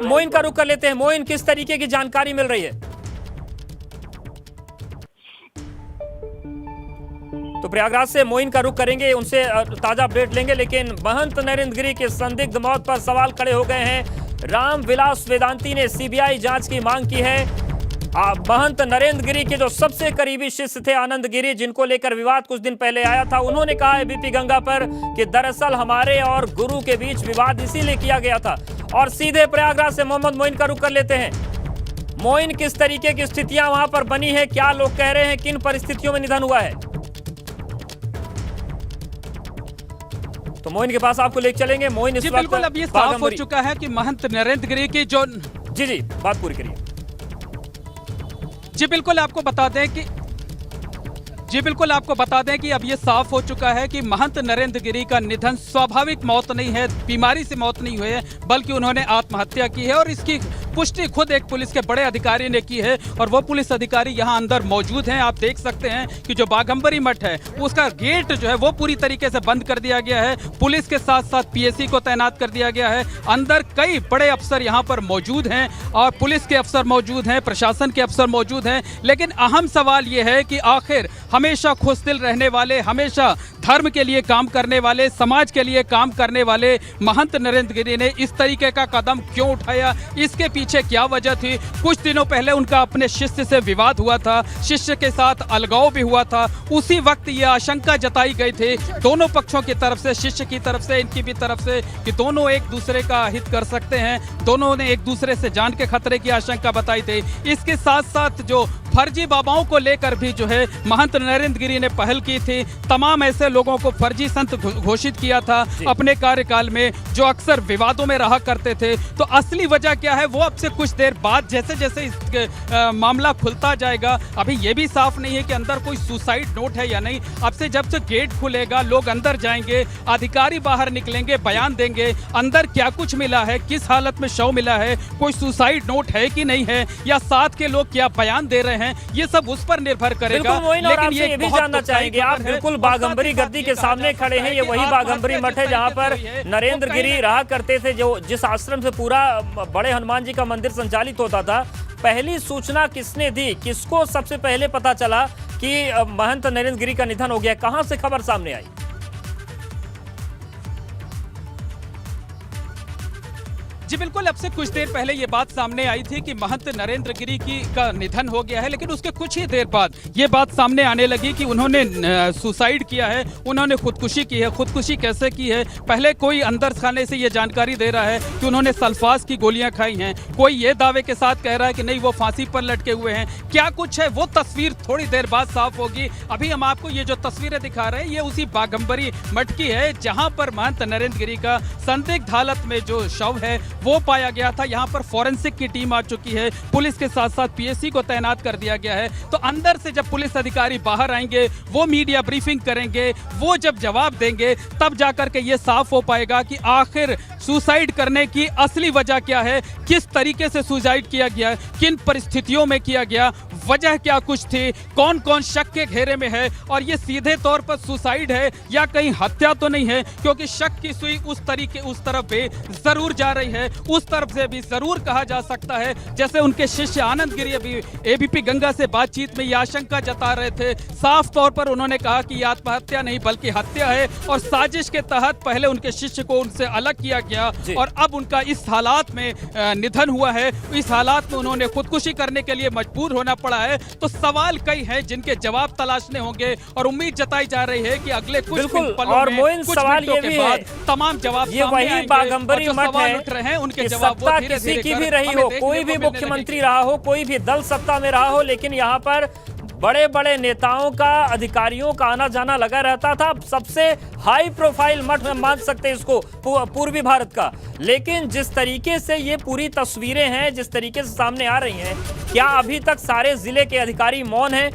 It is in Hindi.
मोइन का रुख कर लेते हैं। मोइन, किस तरीके की जानकारी मिल रही है? तो प्रयागराज से मोइन का रुख करेंगे, उनसे ताजा अपडेट लेंगे। लेकिन महंत नरेंद्र गिरी के संदिग्ध मौत पर सवाल खड़े हो गए हैं। रामविलास वेदांती ने सीबीआई जांच की मांग की है। महंत नरेंद्र गिरी के जो सबसे करीबी शिष्य थे आनंद गिरी, जिनको लेकर विवाद कुछ दिन पहले आया था, उन्होंने कहा है बीपी गंगा पर कि दरअसल हमारे और गुरु के बीच विवाद इसीलिए किया गया था। और सीधे प्रयागराज से मोहम्मद मोइन का रुख कर लेते हैं। मोइन, किस तरीके की स्थितियां वहां पर बनी है, क्या लोग कह रहे हैं, किन परिस्थितियों में निधन हुआ है? तो मोइन के पास आपको लेकर चलेंगे। मोइन, इस वक्त बिल्कुल अब ये साफ हो चुका है कि महंत नरेंद्र गिरी की जो जी बात पूरी करिए। जी बिल्कुल आपको बता दें कि अब ये साफ हो चुका है कि महंत नरेंद्र गिरी का निधन स्वाभाविक मौत नहीं है, बीमारी से मौत नहीं हुई है, बल्कि उन्होंने आत्महत्या की है। और इसकी पुष्टि खुद एक पुलिस के बड़े अधिकारी ने की है और वो पुलिस अधिकारी यहाँ अंदर मौजूद हैं। आप देख सकते हैं कि जो बाघंबरी मठ है उसका गेट जो है वो पूरी तरीके से बंद कर दिया गया है। पुलिस के साथ साथ पीएसी को तैनात कर दिया गया है। अंदर कई बड़े अफसर यहाँ पर मौजूद हैं और पुलिस के अफसर मौजूद हैं, प्रशासन के अफसर मौजूद हैं। लेकिन अहम सवाल ये है कि आखिर हमेशा खुशदिल रहने वाले, हमेशा धर्म के लिए काम करने वाले, समाज के लिए काम करने वाले महंत नरेंद्र गिरी ने इस तरीके का कदम क्यों उठाया? इसके पीछे क्या वजह थी? कुछ दिनों पहले उनका अपने शिष्य से विवाद हुआ था, शिष्य के साथ अलगाव भी हुआ था। उसी वक्त ये आशंका जताई गई थी दोनों पक्षों की तरफ से, शिष्य की तरफ से, इनकी भी तरफ से, कि दोनों एक दूसरे का हित कर सकते हैं। दोनों ने एक दूसरे से जान के खतरे की आशंका बताई थी। इसके साथ साथ जो फर्जी बाबाओं को लेकर भी जो है महंत नरेंद्र गिरी ने पहल की थी। तमाम ऐसे लोगों को फर्जी संत घोषित किया था अपने कार्यकाल में, जो अक्सर विवादों में रहा करते थे। तो असली वजह क्या है वो अब से कुछ देर बाद जैसे जैसे इस मामला खुलता जाएगा। अभी ये भी साफ नहीं है कि अंदर कोई सुसाइड नोट है या नहीं। अब से जब से गेट खुलेगा, लोग अंदर जाएंगे, अधिकारी बाहर निकलेंगे, बयान देंगे अंदर क्या कुछ मिला है, किस हालत में शव मिला है, कोई सुसाइड नोट है कि नहीं है, या साथ के लोग क्या बयान दे रहे हैं, ये सब उस पर निर्भर करेगा। लेकिन ये भी जानना चाहेंगे, आप बिल्कुल बाघंबरी गद्दी के सामने खड़े हैं। ये वही बाघंबरी मठ है जहां पर नरेंद्र गिरी रहा करते थे, जो जिस आश्रम से पूरा बड़े हनुमान जी का मंदिर संचालित होता था। पहली सूचना किसने दी, किसको सबसे पहले पता चला कि महंत नरेंद्र गिरी का निधन हो गया? कहां से खबर सामने आई? जी बिल्कुल, अब से कुछ देर पहले ये बात सामने आई थी कि महंत नरेंद्र गिरी का निधन हो गया है। लेकिन उसके कुछ ही देर बाद ये बात सामने आने लगी कि उन्होंने सुसाइड किया है, उन्होंने खुदकुशी की है। खुदकुशी कैसे की है? पहले कोई अंदर खाने से ये जानकारी दे रहा है कि उन्होंने सल्फास की गोलियां खाई हैं, कोई ये दावे के साथ कह रहा है कि नहीं वो फांसी पर लटके हुए हैं। क्या कुछ है वो तस्वीर थोड़ी देर बाद साफ होगी। अभी हम आपको ये जो तस्वीरें दिखा रहे हैं ये उसी बाघंबरी मठ की है जहां पर महंत नरेंद्र गिरी का संदिग्ध हालत में जो शव है वो पाया गया था। यहाँ पर फॉरेंसिक की टीम आ चुकी है, पुलिस के साथ साथ पीएससी को तैनात कर दिया गया है। तो अंदर से जब पुलिस अधिकारी बाहर आएंगे, वो मीडिया ब्रीफिंग करेंगे, वो जब जवाब देंगे, तब जाकर के ये साफ हो पाएगा कि आखिर सुसाइड करने की असली वजह क्या है, किस तरीके से सुसाइड किया गया, किन परिस्थितियों में किया गया, वजह क्या कुछ थी, कौन कौन शक के घेरे में है, और ये सीधे तौर पर सुसाइड है या कहीं हत्या तो नहीं है। क्योंकि शक की सुई उस तरफ भी जरूर जा रही है, उस तरफ से भी जरूर कहा जा सकता है। जैसे उनके शिष्य आनंद गिरी अभी एबीपी गंगा से बातचीत में ये आशंका जता रहे थे। साफ तौर पर उन्होंने कहा कि ये आत्महत्या नहीं बल्कि हत्या है और साजिश के तहत पहले उनके शिष्य को उनसे अलग किया गया और अब उनका इस हालात में निधन हुआ है। इस हालात में उन्होंने खुदकुशी करने के लिए मजबूर होना पड़ा है। तो सवाल कई हैं जिनके जवाब तलाशने होंगे और उम्मीद जताई जा रही है कि अगले कुछ पलों में, कुछ मिनटों के बाद तमाम जवाब सामने आएंगे। बाघंबरी मठ है, उनके जवाब सत्ता किसी की भी रही हो, कोई भी मुख्यमंत्री रहा हो, कोई भी दल सत्ता में रहा हो, लेकिन यहाँ पर बड़े बड़े नेताओं का, अधिकारियों का आना जाना लगा रहता था। सबसे हाई प्रोफाइल मठ में मान सकते हैं इसको पूर्वी भारत का। लेकिन जिस तरीके से ये पूरी तस्वीरें हैं, जिस तरीके से सामने आ रही हैं, क्या अभी तक सारे जिले के अधिकारी मौन हैं?